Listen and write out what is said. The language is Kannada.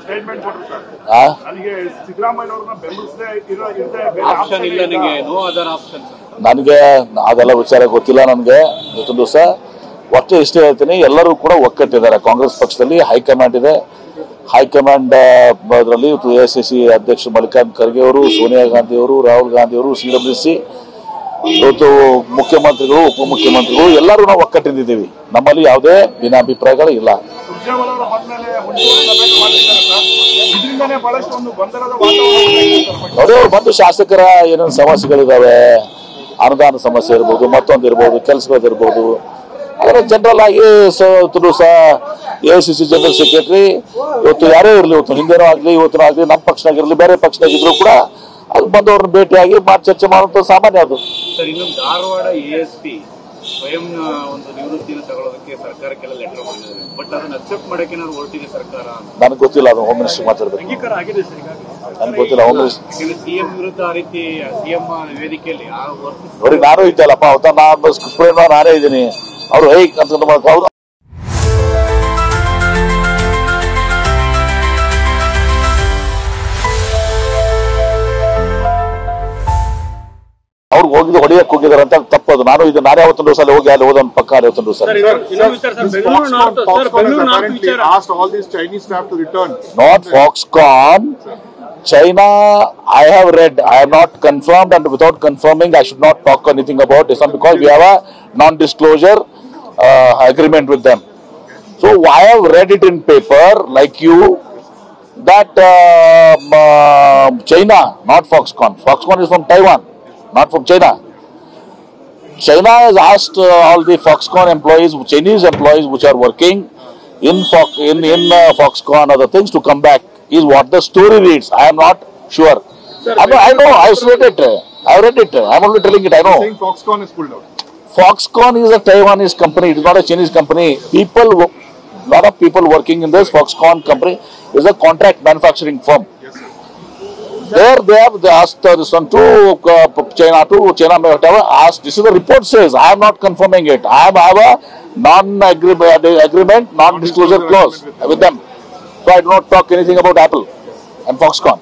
ಸ್ಟೇಟ್ಮೆಂಟ್ ಕೊಟ್ಟರು ಸರ್. ನನಗೆ ಸಿದ್ದರಾಮಯ್ಯನವ್ರನ್ನ ಬೆಂಬಲಿಸದೆ ಆಪ್ಷನ್ ಇಲ್ಲ, ನೋ ಅದರ್ ಆಪ್ಷನ್. ನನಗೆ ಅದೆಲ್ಲ ವಿಚಾರ ಗೊತ್ತಿಲ್ಲ. ನನಗೆ ಇವತ್ತೊಂದು ದಿವಸ ಒಟ್ಟು ಇಷ್ಟೇ ಹೇಳ್ತೀನಿ, ಎಲ್ಲರೂ ಕೂಡ ಒಕ್ಕಟ್ಟಿದ್ದಾರೆ ಕಾಂಗ್ರೆಸ್ ಪಕ್ಷದಲ್ಲಿ. ಹೈಕಮಾಂಡ್ ಇದೆ. ಹೈಕಮಾಂಡ್ ಅದರಲ್ಲಿ AICC ಅಧ್ಯಕ್ಷ ಮಲ್ಲಿಕಾರ್ಜುನ ಖರ್ಗೆ ಅವರು, ಸೋನಿಯಾ ಗಾಂಧಿ ಅವರು, ರಾಹುಲ್ ಗಾಂಧಿ ಅವರು, CWC, ಇವತ್ತು ಮುಖ್ಯಮಂತ್ರಿಗಳು, ಉಪಮುಖ್ಯಮಂತ್ರಿಗಳು ಎಲ್ಲರೂ ನಾವು ಒಕ್ಕಟ್ಟಿದ್ದೀವಿ. ನಮ್ಮಲ್ಲಿ ಯಾವುದೇ ಭಿನ್ನಾಭಿಪ್ರಾಯಗಳು ಇಲ್ಲ. ನೋಡಿ, ಬಂದು ಶಾಸಕರ ಏನೇನು ಸಮಸ್ಯೆಗಳಿದಾವೆ, ಅನುದಾನ ಸಮಸ್ಯೆ ಇರ್ಬೋದು, ಮತ್ತೊಂದು ಇರ್ಬೋದು, ಕೆಲಸಗಳಿರ್ಬೋದು, ಅದರ ಜನರಲ್ ಆಗಿ ದಿವಸ AICC ಜನರಲ್ ಸೆಕ್ರೆಟರಿ ಇವತ್ತು ಯಾರೇ ಇರಲಿ, ಇವತ್ತು ಹಿಂದೆನೂ ಆಗಲಿ ಇವತ್ತು ಆಗಲಿ, ನಮ್ಮ ಪಕ್ಷನಾಗಿರಲಿ ಬೇರೆ ಪಕ್ಷನಾಗಿದ್ರು ಕೂಡ ಅದು ಬಂದವ್ರನ್ನ ಭೇಟಿಯಾಗಿ ಚರ್ಚೆ ಮಾಡುವಂತ ಸಾಮಾನ್ಯ. ಅದು ಸರ್, ಇನ್ನೊಂದು ಧಾರವಾಡ ASP ಸ್ವಯಂ ಒಂದು ನಿವೃತ್ತಿನ ತಗೊಳ್ಳೋದಕ್ಕೆ ಸರ್ಕಾರಕ್ಕೆಲ್ಲ ಲೆಟರ್ ಮಾಡಿದ್ದಾರೆ. ಬಟ್ ಅದನ್ನ ಅಕ್ಸೆಪ್ಟ್ ಮಾಡಕ್ಕೆ ನಾವು ಹೊರಟಿದೆ ಸರ್ಕಾರ. ನನಗೆ ಗೊತ್ತಿಲ್ಲ, ಅದು ಹೋಮ್ ಮಿನಿಸ್ಟರ್ ಮಾತಾಡ್ಬೇಕು. ಅಂಗೀಕಾರ ಆಗಿದೆ ಸರ್ ಈಗ. ನನಗೆ ಗೊತ್ತಿಲ್ಲ. ಹೋಮ್ ಮಿನಿಸ್ಟರ್ CM ವಿರುದ್ಧ ಆ ರೀತಿ CM ವೇದಿಕೆಯಲ್ಲಿ ನೋಡಿ, ನಾನು ಇದ್ದಲ್ಲಪ್ಪ ಅವತ್ತ ನಾನೇ ಇದ್ದೀನಿ. ಅವರು ಹೇಗೆ ಅಂತ ಅವ್ರು ಹೋಗಿದ್ದು ಹೊಡೆಯಕ್ಕೆ ಹೋಗಿದಾರೆ ಅಂತ ತಪ್ಪದು. ನಾನೇ ಯಾವತ್ತೊಂದು ದಿವಸ ಹೋಗಿ ಅಲ್ಲಿ ಹೋದ ಪಕ್ಕ ಯಾವತ್ತೊಂದು ದಿವಸ. Not Foxconn, China. I have read. I have not confirmed, and without confirming, I should not talk anything about this one because we have a non-disclosure agreement with them. So I have read it in paper, like you, that China, not Foxconn. Foxconn is from Taiwan, not from China. China has asked all the Foxconn employees, Chinese employees which are working in Foxconn, other things, to come back. Is what the story reads. I am not sure. Sir, I know. I have read it. I have read it. I am only telling it. I know. Foxconn is pulled out. Foxconn is a Taiwanese company. It is not a Chinese company. Lot of people working in this Foxconn company is a contract manufacturing firm. Yes, sir. There they have asked this one to China may have asked. This is the report says. I am not confirming it. I have a non-agreement, non-disclosure clause with them. So I do not talk anything about Apple and Foxconn.